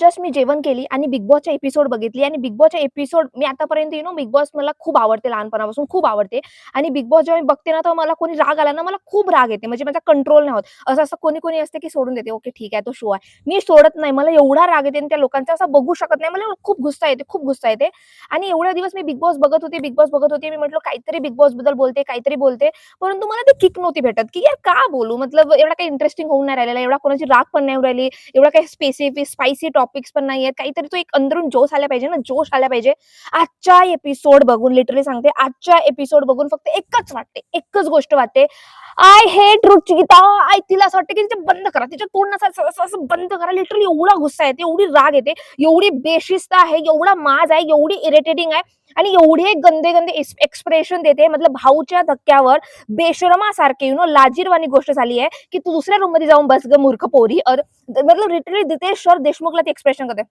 Just मी जेवण केली आणि बिग बॉसचा एपिसोड बघितली आणि बिग बॉसचा एपिसोड मी आतापर्यंत बिग बॉस मला खूप आवडते, लहानपणापासून खूप आवडते. आणि बिग बॉस जेव्हा मी बघते ना, तर मला कोणी राग आला ना, मला खूप राग येते. म्हणजे माझा कंट्रोल नाही होत. असं कोणी असते की सोडून देते, ओके ठीक आहे, तो शो आहे. मी सोडत नाही. मला एवढा राग येते आणि त्या लोकांचा असं बघू शकत नाही. मला खूप गुस्सा येते, खूप गुस्सा येते. आणि एवढे दिवस मी बिग बॉस बघत होते, बिग बॉस बघत होते. मी म्हटलं काहीतरी बिग बॉस बद्दल बोलते, काहीतरी बोलते. परंतु मला ते किक नव्हती भेटत, की यार का बोलू? मतलब एवढा काही इंटरेस्टिंग होऊन नाही राहिलेला, एवढा कोणाची राग पण नाही होऊ राहिली, एवढा काही स्पेसिफिक स्पायसी टॉपिक्स पण नाहीयेत. काहीतरी तो एक अंदरून जोश आला पाहिजे ना, जोश आला पाहिजे. आजचा एपिसोड बघून लिटरली सांगते, आजचा एपिसोड बघून फक्त एकच वाटते, एकच गोष्ट वाटते. I hate Ruchita. तिला असं वाटतं की तिचं बंद करा, तिच्या तोंड असं असं असं बंद करा. लिटरली एवढा गुस्सा येते, एवढी राग येते, एवढी बेशिस्त आहे, एवढा माज आहे, एवढी इरिटेटिंग आहे आणि एवढे गंदे गंदे एक्सप्रेशन देते. मतलब भाऊच्या धक्क्यावर बेशरमासारखे लाजीरवाणी गोष्ट झाली आहे, की तू दुसऱ्या रूम मध्ये जाऊन बस ग मूर्ख पोरी. मतलब लिटरली रितेश सर देशमुखला ते एक्सप्रेशन करते,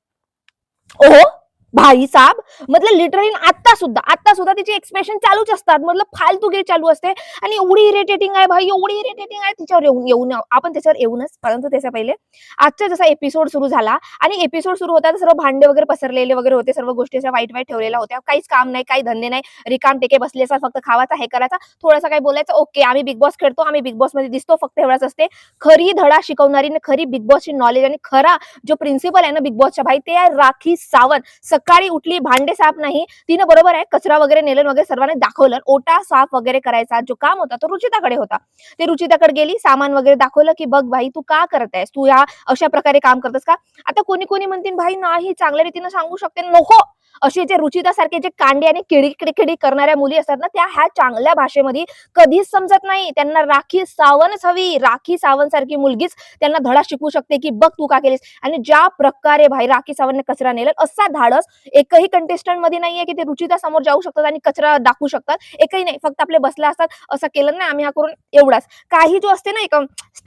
ओहो भाई साहब. मतलब लिटरली आता सुद्धा तिचे एक्सप्रेशन चालूच असतात. मतलब फालतूगिरी चालू असते आणि एवढी इरिटेटिंग आहे भाई, एवढी इरिटेटिंग आहे. तिच्यावर येऊन आपण त्याच्यावर येऊनच, परंतु त्याच्या पहिले आजचा जसा एपिसोड सुरू झाला आणि एपिसोड सुरू होता तर सर्व भांडे वगैरे पसरलेले वगैरे होते, सर्व गोष्टी अशा वाईट वाईट ठेवलेल्या होत्या. काहीच काम नाही, काही धंदे नाही, रिकाम टेके बसले असतात, फक्त खावाचा हे करायचा, थोडासा काही बोलायचं, ओके आम्ही बिग बॉस खेळतो, आम्ही बिग बॉस मध्ये दिसतो, फक्त एवढाच असते. खरी धडा शिकवणारी आणि खरी बिग बॉसची नॉलेज आणि खरा जो प्रिन्सिपल आहे ना बिग बॉसच्या भाई, ते आहे राखी सावंत. सकाळी उठली, भांडे साफ नाही तिनं, बरोबर आहे, कचरा वगैरे नेलं वगैरे सर्वांनी दाखवलं. ओटा साफ वगैरे करायचा जो काम होता तो रुचिताकडे होता. ते रुचिताकडे गेली, सामान वगैरे दाखवलं, की बघ भाई तू का करतायस, तू या अशा प्रकारे काम करतेस का? आता कोणी कोणी म्हणतील भाई नाही, चांगल्या रीतीने सांगू शकते, नको. असे जे रुचितासारखे जे कांडे आणि किडी करणाऱ्या मुली असतात ना, त्या ह्या चांगल्या भाषेमध्ये कधीच समजत नाही. त्यांना राखी सावंतच हवी. राखी सावंत सारखी मुलगीच त्यांना धडा शिकवू शकते, की बघ तू का केलीस. आणि ज्या प्रकारे भाई राखी सावंतने कचरा नेला, असा धाडस एकही कंटेस्टंट मध्ये नाहीये की ते रुचिता समोर जाऊ शकतात आणि कचरा दाखवू शकतात. एकही नाही, फक्त आपले बसले असतात, असं केलं नाही आम्ही हा करून, एवढाच. काही जो असते ना एक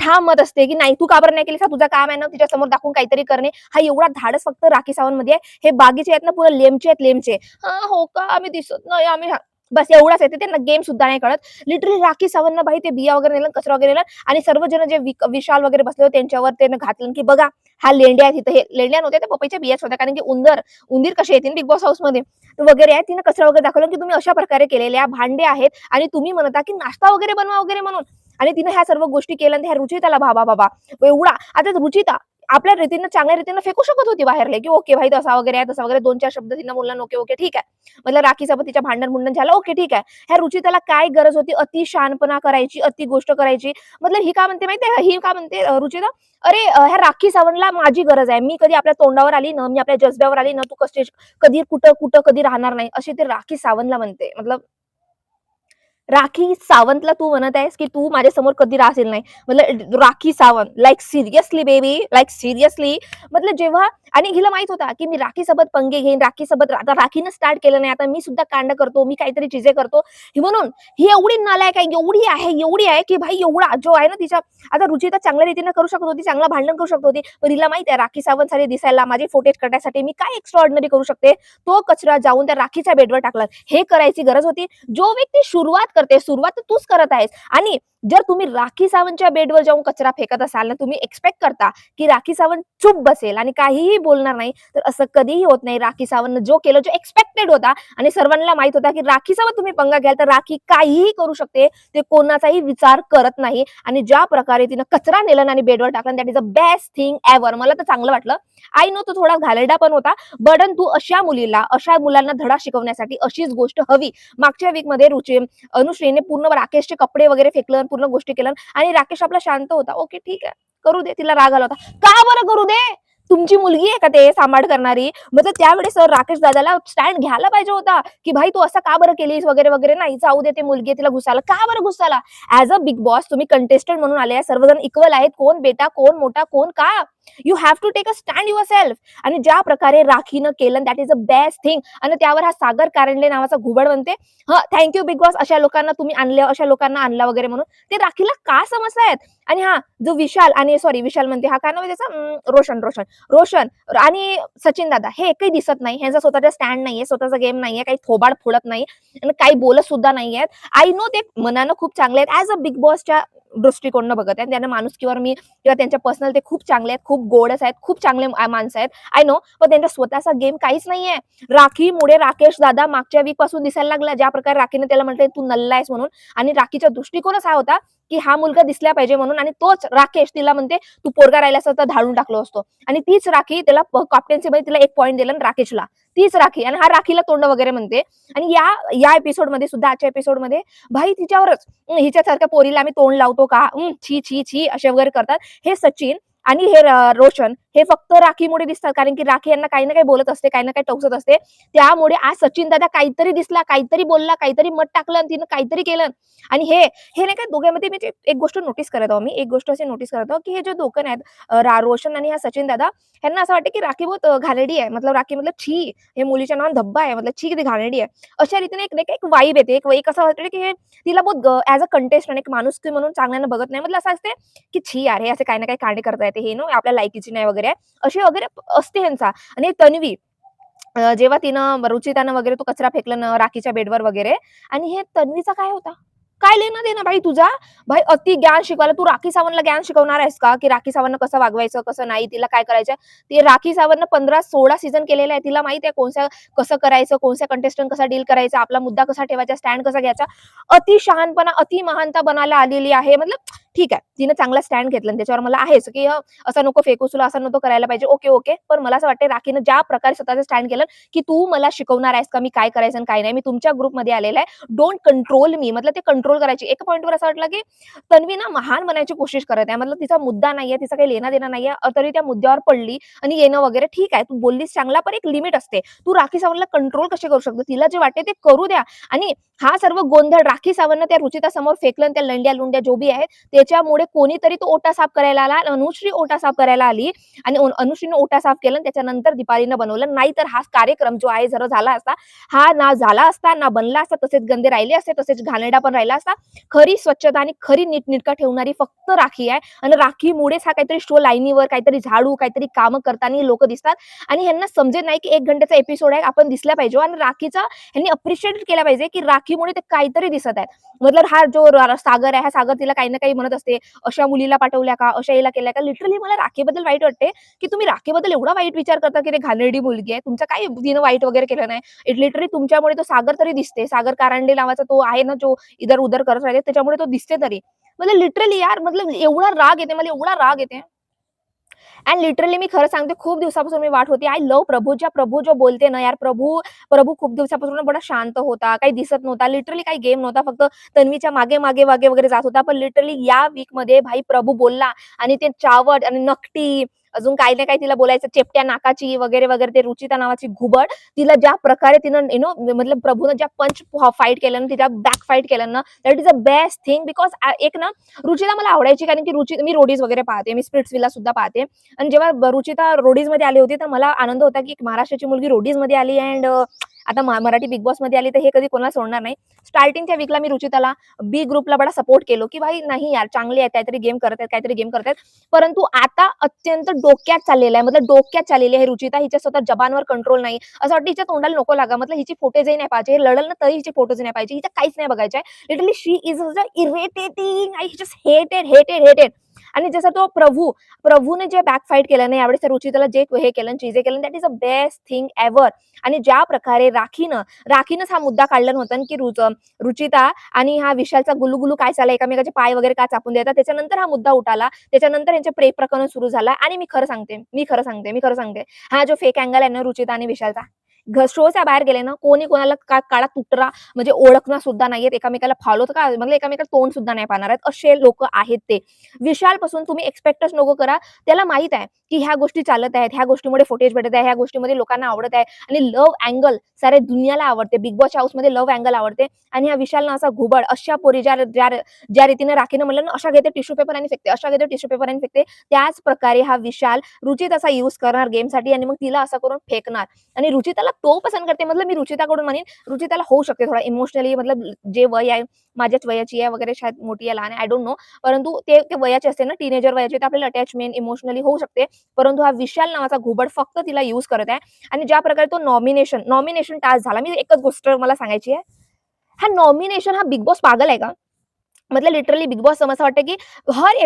ठाम मत असते, की नाही तू का बरं नाही केलीस, तुझं काम आहे ना तिच्या समोर दाखवून काहीतरी करणे, हा एवढा धाडस फक्त राखी सावंत मध्ये आहे. हे बाकीचे आहेत ना पुढे लेमचे आहेत, लेमचे. हा हो का, आम्ही दिसत नाही, आम्ही बस एवढाच येते, त्यांना गेम सुद्धा नाही कळत. लिटरली राखी सावंत बाई ते बिया वगैरे नेलं, कचरा वगैरे नेलं आणि सर्वजण जे विशाल वगैरे बसले होते त्यांच्यावर त्यानं घातलं, की बघा हा लेंड्या आहे तिथं. हे लेंड्या नव्हत्या, त्या पपईच्या बियाच होत्या, कारण की उंदीर कसे येतील बिग बॉस हाऊस मध्ये वगैरे आहे. तिनं कचरा वगैरे दाखवलं, की तुम्ही अशा प्रकारे केलेल्या भांडे आहेत आणि तुम्ही म्हणता की नाश्ता वगैरे बनवा वगैरे म्हणून. आणि तिने ह्या सर्व गोष्टी केल्या आणि ह्या रुचिताला बाबा बाबा एवढा. आता रुचिता आपल्या रीतीनं चांगल्या रीतीनं फेकू शकत होती बाहेरले, की ओके भाई तसा वगैरे आहे, तसा वगैरे 2-4 शब्द तिनं बोलला, ओके ओके ठीक आहे. मतलब राखीसोबत तिच्या भांडण झालं, ओके ठीक आहे. ह्या रुचिताला काय गरज होती अति शहाणपणा करायची, अति गोष्ट करायची. मतलब ही का म्हणते माहितीये का, ही का म्हणते रुचिता, अरे ह्या राखी सावंतला माझी गरज आहे. मी कधी आपल्या तोंडावर आली ना, मी आपल्या जज्ब्यावर आली ना, तू कधी कुठं कुठं कधी राहणार नाही, अशी ते राखी सावंतला म्हणते. मतलब राखी सावंतला तू म्हणत आहेस, की तू माझ्यासमोर कधी राहशील नाही. मतलब Rakhi Sawant, like seriously baby, like seriously. मतलब जेव्हा आणि हिला माहित होता, की मी राखीसोबत पंगे घेईन, राखीसोबत आता राखीनं स्टार्ट केलं नाही, आता मी सुद्धा कांड करतो, मी काहीतरी चीजे करतो. म्हणून ही एवढी नालायक आहे, एवढी आहे, की भाई एवढा जो आहे ना तिच्या. आता रुचिता चांगल्या रीतीने करू शकत होती, चांगला भांडण करू शकत होती, पण हिला माहित आहे राखी सावंत सारी दिसायला, माझे फोटेज काढण्यासाठी मी काय एक्स्ट्रा ऑर्डिनरी करू शकते. तो कचरा जाऊन त्या राखीच्या बेडवर टाकला. हे करायची गरज होती. जो व्यक्ती सुरुवात तर तूच करत आहेस. आणि जर तुम्ही राखी सावंतच्या बेडवर जाऊन कचरा फेकत असाल ना, तुम्ही एक्सपेक्ट करता की राखी सावंत चूप बसेल आणि काहीही बोलणार नाही, तर असं कधीही होत नाही. राखी सावंतनं जो केलं, जो एक्सपेक्टेड होता आणि सर्वांना माहित होता, की राखी सावंत तुम्ही पंगा घ्याल तर राखी काहीही करू शकते, ते कोणाचाही विचार करत नाही. आणि ज्या प्रकारे तिनं कचरा नेला आणि बेडवर टाकला, that is a best thing ever. मला तर चांगलं वाटलं. आय नो तो थोडा घाणेरडा पण होता, परंतु अशा मुलीला, अशा मुलांना धडा शिकवण्यासाठी अशीच गोष्ट हवी. मागच्या वीकमध्ये अनुश्रीने पूर्ण राकेशचे कपडे वगैरे फेकलं, पूर्ण गोष्टी केलं आणि राकेश आपला शांत होता. ओके ठीक आहे, करू दे, तिला राग आला होता. का बरं करू दे? तुमची मुलगी आहे का ते सांभाळ करणारी? मतलब त्यावेळेस राकेश दादाला स्टँड घ्यायला पाहिजे होता, की भाई तू असं का बरं केलीस वगैरे वगैरे. नाही, जाऊ दे, ते मुलगी आहे, तिला घुसाला. का बरं घुसाला? ऍज अ बिग बॉस तुम्ही कंटेस्टंट म्हणून आले, सर्वजण इक्वल आहेत, कोण बेटा, कोण मोठा, कोण का. You have to take a stand yourself. आणि ज्या प्रकारे राखीनं केलं, that is a best thing. आणि त्यावर हा सागर कारंडले नावाचा घुबड म्हणते, हा थँक्यू बिग बॉस, अशा लोकांना तुम्ही आणलं, अशा लोकांना आणला वगैरे म्हणून. ते राखीला का समजतायत? आणि हा जो विशाल, आणि सॉरी विशाल म्हणते, हा काय नाव आहे त्याचा, रोशन आणि सचिन दादा, हे एकही दिसत नाही. ह्यांचा स्वतःचा स्टँड नाहीये, स्वतःचा गेम नाहीये, काही थोबाड फोडत नाही आणि काही बोलत सुद्धा नाहीयेत. आय नो ते मनानं खूप चांगले आहेत. ऍज अ बिग बॉसच्या दृष्टिकोनानं बघत आहेत. त्यांना माणुसकीवर मी किंवा त्यांच्या पर्सनल ते खूप चांगले आहेत, खूप गोडच आहेत, खूप चांगले माणसं आहेत. I know. पण त्यांचा स्वतःचा गेम काहीच नाहीये. राखीमुळे राकेश दादा मागच्या वीकपासून दिसायला लागला. ज्या प्रकारे राखीने त्याला म्हटलंय, "तू नल्ला आहेस" म्हणून आणि राखीचा दृष्टिकोनच हा होता, की हा मुलगा दिसला पाहिजे म्हणून आणि तोच राकेश तिला म्हणते, "तू पोरगा राहिला असता तर धाडून टाकलो असतो." आणि तीच राखी त्याला कॅप्टन्सीमध्ये तिला 1 पॉइंट दिला आणि राकेशला. तीच राखी आणि हा राखीला तोंड वगैरे म्हणते आणि या या एपिसोडमध्ये सुद्धा आजच्या एपिसोडमध्ये भाई तिच्यावरच हिच्यासारख्या पोरीला आम्ही तोंड लावतो का? छी, छी, छी असे वगैरे करतात. हे सचिन आणि हे रोशन हे फक्त राखीमुळे दिसतात. कारण की राखी यांना काही ना काही बोलत असते, काही ना काही टोचत असते. त्यामुळे आज सचिन दादा काहीतरी दिसला, काहीतरी बोलला, काहीतरी मत टाकलं आणि तिनं काहीतरी केलं आणि हे नाही का दोघांमध्ये म्हणजे एक गोष्ट नोटीस करत आहो मी. एक गोष्ट अशी नोटीस करत आहो, की हे जे दोघं आहेत रोशन आणि हा सचिन दादा ह्यांना असं वाटतं, की राखी बहुत घाणेरडी आहे. मतलब राखी मतलब छी! हे मुलीच्या नावाने धब्बा आहे. मतलब छी किती घाणेरडी आहे. अशा रीतीने एक नाही का एक वाइब येते. एक असं वाटतं, की हे तिला बहुत ॲज अ कंटेस्टंट एक माणुसकी म्हणून चांगल्यानं बघत नाही. मतलब असं असते, की छी यार! हे असे काही ना काही कांडे करता येते. हे आपल्या लायकीची नाही वगैरे आहे. असे वगैरे असते ह्यांचा आणि तन्वी जेव्हा तिनं रुचितानं वगैरे तो कचरा फेकला ना राखीच्या बेडवर वगैरे आणि हे तन्वीचा काय होता? काय लेणं-देणं भाई तुझा? भाई अति ज्ञान शिकवायला तू राखी सावंतला ज्ञान शिकवणार आहेस का? की राखी सावंतनं कसं वागवायचं, कसं नाही, तिला काय करायचं? ती राखी सावंतनं 15-16 सीझन केलेलं आहे. तिला माहिती आहे कसं करायचं, कोणत्या कंटेस्टंट कसा डील करायचा, आपला मुद्दा कसा ठेवायचा, स्टँड कसा घ्यायचा. अति शहाणपणा, अति महानता बनायला आलेली आहे. मतलब ठीक आहे, तिने चांगला स्टँड घेतला आणि त्याच्यावर मला आहेच, की असं नको फेकूस, तुला असं नको करायला पाहिजे. Okay, okay. पण मला असं वाटतंय राखीनं ज्या प्रकारे स्वतःचं स्टँड केलं, की तू मला शिकवणार आहेस का मी काय करायचं आणि काय नाही. मी तुमच्या ग्रुपमध्ये आलेला आहे. डोंट कंट्रोल मी. मतलब ते कंट्रोल करायची. एका पॉइंटवर असं वाटलं, की तन्वी ना महान बनायची कोशिश करत आहे. मतलब तिचा मुद्दा नाहीये, तिचा काही लेना-देना नाहीये. तरी त्या मुद्द्यावर पडली आणि येणं वगैरे ठीक आहे. तू बोललीस चांगला, पण एक लिमिट असते. तू राखी सावंतला कंट्रोल कसे करू शकतो? तिला जे वाटते ते करू द्या आणि हा सर्व गोंधळ राखी सावंतनं त्या रुचितासमोर फेकलं आणि त्या लंड्या-लुंड्या जो बी आहेत, त्याच्यामुळे कोणीतरी तो ओटा साफ करायला आला. अनुश्री ओटा साफ करायला आली आणि अनुश्रीने ओटा साफ केला आणि त्याच्यानंतर दीपालीनं बनवलं. नाहीतर हा कार्यक्रम जो आहे जर झाला असता, हा ना झाला असता, ना बनला असता. तसेच गंदे राहिले असते, तसेच घाणेरडा पण राहिला असता. खरी स्वच्छता आणि खरी नीटनेटका ठेवणारी फक्त राखी आहे आणि राखीमुळेच हा काहीतरी शो लाईनीवर काहीतरी झाडू, काहीतरी कामं करताना लोकं दिसतात आणि ह्यांना समजत नाही, की 1 घंट्याचा एपिसोड आहे, आपण दिसला पाहिजे आणि राखीचा ह्यांनी अप्रिशिएट केला पाहिजे, की राखीमुळे ते काहीतरी दिसत आहे. मतलब हा जो सागर आहे, हा सागर तिला काही ना काही म्हणत असते. अशा मुलीला पाठवल्या का? अशा हिला केल्या का? लिटरली मला राखीबद्दल वाईट वाटते, की तुम्ही राखीबद्दल एवढा वाईट विचार करता, की ते घाणेरडी मुलगी आहे. तुमचं काही तिनं वाईट वगैरे केलं नाही. लिटरली तुमच्यामुळे तो सागर तरी दिसते. सागर कारंडे नावाचा तो आहे ना, जो इधर-उधर करत राहते, त्याच्यामुळे तो दिसते तरी. मतलब लिटरली यार मतलब एवढा राग येते, मला एवढा राग येते. अँड लिटरली मी खरं सांगते खूप दिवसापासून मी वाट होती. आय लव्ह प्रभूच्या प्रभू जो बोलते ना यार प्रभू प्रभू खूप दिवसापासून ना बडा शांत होता. काही दिसत नव्हता. लिटरली काही गेम नव्हता. फक्त तन्वीच्या मागे, मागे, मागे वगैरे जात होता. पण लिटरली या वीकमध्ये भाई प्रभू बोलला आणि ते चावट आणि नकटी अजून काही ना काही तिला बोलायचं चेपट्या नाकाची वगैरे, वगैरे ते रुचिता नावाची घुबड तिला ज्या प्रकारे तिनं मतलब प्रभूनं ज्या पंच फाईट केलं ना, तिच्या बॅक फाईट केलं ना, that is a best thing because एक ना रुचिता मला आवडायची कारण की मी रोडीज वगैरे पाहते. मी स्प्लिट्सविला सुद्धा पाहते. आणि जेव्हा रुचिता रोडीजमध्ये आली होती, तर मला आनंद होता, की एक महाराष्ट्राची मुलगी रोडीजमध्ये आली अँड आता मराठी बिग बॉसमध्ये आली, तर हे कधी कोणाला सोडणार नाही. स्टार्टिंगच्या वीकला मी रुचिताला बी ग्रुपला बडा सपोर्ट केलो, की भाई नाही यार चांगले आहेत, काहीतरी गेम करत आहेत, काहीतरी गेम करत आहेत. परंतु आता अत्यंत डोक्यात चाललेलं आहे. मतलब डोक्यात चाललेली आहे रुचिता. हिच्या स्वतः जबानवर कंट्रोल नाही. असं वाटतं हिच्या तोंडाला नको लागा. मतलब हिची फोटोजही नाही पाहिजे. हे लढल ना तरी हिचे फोटोज नाही पाहिजे. हिचं काहीच नाही बघायचं आहे. Literally she is irritating. I just हेटेड, हेटेड, हेटेड. आणि जसा तो प्रभूने जे बॅक फाईट केलं ना यावेळेस रुचिताला जे हे केलं चीजे केलं that is a best thing ever. आणि ज्या प्रकारे राखीनंच हा मुद्दा काढला नव्हता की रुचिता आणि हा विशालचा गुलू काय चालला एकामेकाचे पाय वगैरे का चापून देतात त्याच्यानंतर हा मुद्दा उठाला. त्याच्यानंतर यांचे प्रेम प्रकरण सुरू झालं आणि मी खरं सांगते हा जो फेक अँगल आहे ना रुचिता आणि विशालचा शोच्या बाहेर गेले ना कोणी कोणाला काळा तुटरा म्हणजे ओळखणार सुद्धा नाहीयेत एकामेकाला फॉलो तर काय म्हणजे एकामेकाला तोंड सुद्धा नाही पाहणार आहेत असे लोक आहेत ते. विशालपासून तुम्ही एक्स्पेक्टच नको करा. त्याला माहित आहे, की ह्या गोष्टी चालत आहेत, ह्या गोष्टीमुळे फुटेज भेटत आहे, ह्या गोष्टीमध्ये लोकांना आवडत आहे आणि लव्ह अँगल साऱ्या दुनियाला आवडते. बिग बॉसच्या हाऊसमध्ये लव्ह अँगल आवडते आणि ह्या विशालनं असा घुबड अशा पोरी ज्या ज्या ज्या रीतीने राखीनं म्हणलं ना, अशा घेते टिश्यू पेपर आणि फेकते, अशा घेते टिश्यू पेपर आणि फेकते. त्याच प्रकारे हा विशाल रुचिताचा यूज करणार गेमसाठी आणि मग तिला असं करून फेकणार आणि रुचिताला तो पसंत करते. मतलब मी रुचिताकडून म्हणेन, रुचिताला होऊ शकते थोडा इमोशनली मतलब जे वय आहे, माझ्याच वयाची आहे वगैरे शायद मोठी आहे, लहान आहे, आय डोंट नो. परंतु ते ते वयाचे असते ना, टीनेजर वयाचे, तर आपल्याला अटॅचमेंट इमोशनली होऊ शकते. परंतु हा विशाल नावाचा घुबड फक्त तिला यूज करत आहे आणि ज्या प्रकारे तो नॉमिनेशन टास्क झाला. मी एकच गोष्ट मला सांगायची आहे. हा नॉमिनेशन हा बिग बॉस पागल आहे का? मतलब लिटरली बिग बॉस असं वाटतं, की हर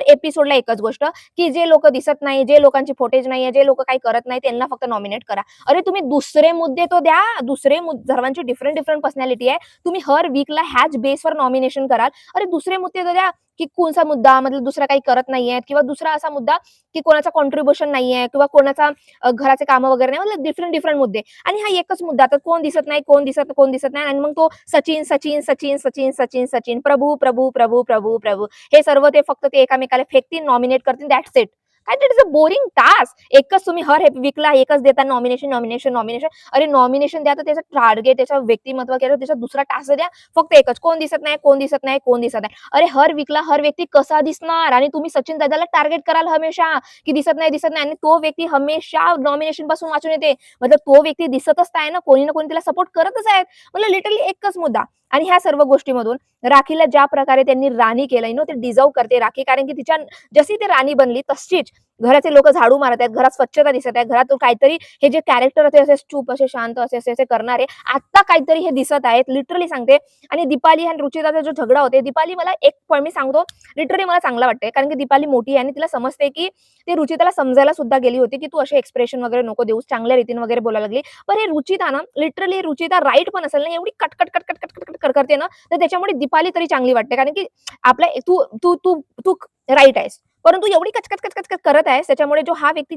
एपिसोडला एकच गोष्ट, की जे लोकं दिसत नाही, जे लोकांची फुटेज नाहीये, जे लोकं काही करत नाही, त्यांना फक्त नॉमिनेट करा. अरे तुम्ही दुसरे मुद्दे तो द्या. सर्वांची डिफरंट डिफरंट पर्सनॅलिटी आहे. तुम्ही हर वीकला ह्याच बेसवर नॉमिनेशन कराल. अरे दुसरे मुद्दे तर द्या, की कोणचा मुद्दा मतलब दुसरा काही करत नाहीये किंवा दुसरा असा मुद्दा, की कोणाचा कॉन्ट्रिब्युशन नाहीये किंवा कोणाचा घराचे कामं वगैरे नाही. मतलब डिफरंट डिफरंट मुद्दे. आणि हा एकच मुद्दा तर कोण दिसत नाही, कोण दिसत नाही आणि मग तो सचिन, सचिन, सचिन, सचिन, सचिन, सचिन, प्रभू, प्रभू, प्रभू, प्रभू, प्रभू. हे सर्व ते फक्त ते एकामेकाला फेकतील, नॉमिनेट करतील दॅट्स इट. काय that is a boring task. एकच तुम्ही हर वीकला एकच देता नॉमिनेशन, नॉमिनेशन, नॉमिनेशन. अरे नॉमिनेशन द्या तर त्याचं टार्गेट, त्याचं व्यक्तिमत्व केलं त्याचा दुसरा टास्क द्या. फक्त एकच कोण दिसत नाही, कोण दिसत नाही, कोण दिसत नाही. अरे हर वीकला हर व्यक्ती कसा दिसणार आणि तुम्ही सचिन दादाला टार्गेट कराल हमेशा, की दिसत नाही, दिसत नाही आणि तो व्यक्ती हमेशा नॉमिनेशन पासून वाचून येते. मतलब तो व्यक्ती दिसतच आहे ना, कोणी ना कोणी तिला सपोर्ट करतच आहे. मतलब लिटरली एकच मुद्दा. आणि ह्या सर्व गोष्टीमधून राखीला ज्या प्रकारे त्यांनी राणी केलं ते डिझर्व्ह करते राखी. कारण की तिच्या जशी ती राणी बनली तशीच घराचे लोकं झाडू मारत आहेत, घरात स्वच्छता दिसत आहे, घरातून काहीतरी हे जे कॅरेक्टर होते असे चूप, असे शांत, असे करणारे, आता काहीतरी हे दिसत आहेत. लिटरली सांगते. आणि दीपाली आणि रुचिताचा जो झगडा होते, दीपाली मला एक पॉइंट मी सांगतो, लिटरली मला चांगलं वाटतंय. कारण की दीपाली मोठी आहे आणि तिला समजते, की ती रुचिताला समजायला सुद्धा गेली होती, की तू असे एक्सप्रेशन वगैरे नको देऊस, चांगल्या रीतीने वगैरे बोलायला लागली. पण हे रुचिता ना, लिटरली रुचिता राईट पण असेल ना, एवढी कट करते ना, तर त्याच्यामुळे दीपाली तरी चांगली वाटते. कारण की आपल्या तू तू तू तू राईट आहेस. परंतु एवढी कच करत आहेस, त्याच्यामुळे जो हा व्यक्ती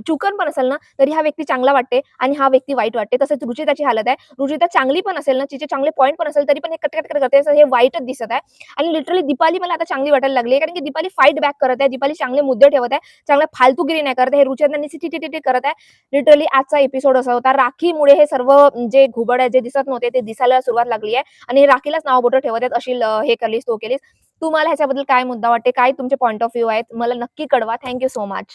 चुकन पण असेल ना, तरी हा व्यक्ती चांगला वाटते आणि हा व्यक्ती वाईट वाटते. तसंच रुचिताची हालत आहे. रुचिता चांगली पण असेल ना, तिचे चांगले पॉइंट पण असेल, तरी पण हे कट करते. असं हे वाईटच दिसत आहे. आणि लिटरली दीपाली मला आता चांगली वाटायला लागली आहे. कारण की दीपाली फाईट बॅक करत आहे. दीपाली चांगले मुद्दे ठेवत आहे. चांगला फालतूगिरी नाही करत आहे. हे रुचिता टी करत आहे. लिटरली आजचा एपिसोड असा होता. राखीमुळे हे सर्व जे घुबड आहे, जे दिसत नव्हते, ते दिसायला सुरुवात लागली आहे आणि राखीलाच नावं-बोटं ठेवत आहेत. अशी हे केलीस, तो केलीस. तुम्हाला ह्याच्याबद्दल काय मुद्दा वाटते? काय तुमचे पॉइंट ऑफ व्ह्यू आहेत? मला नक्की कळवा. Thank you so much.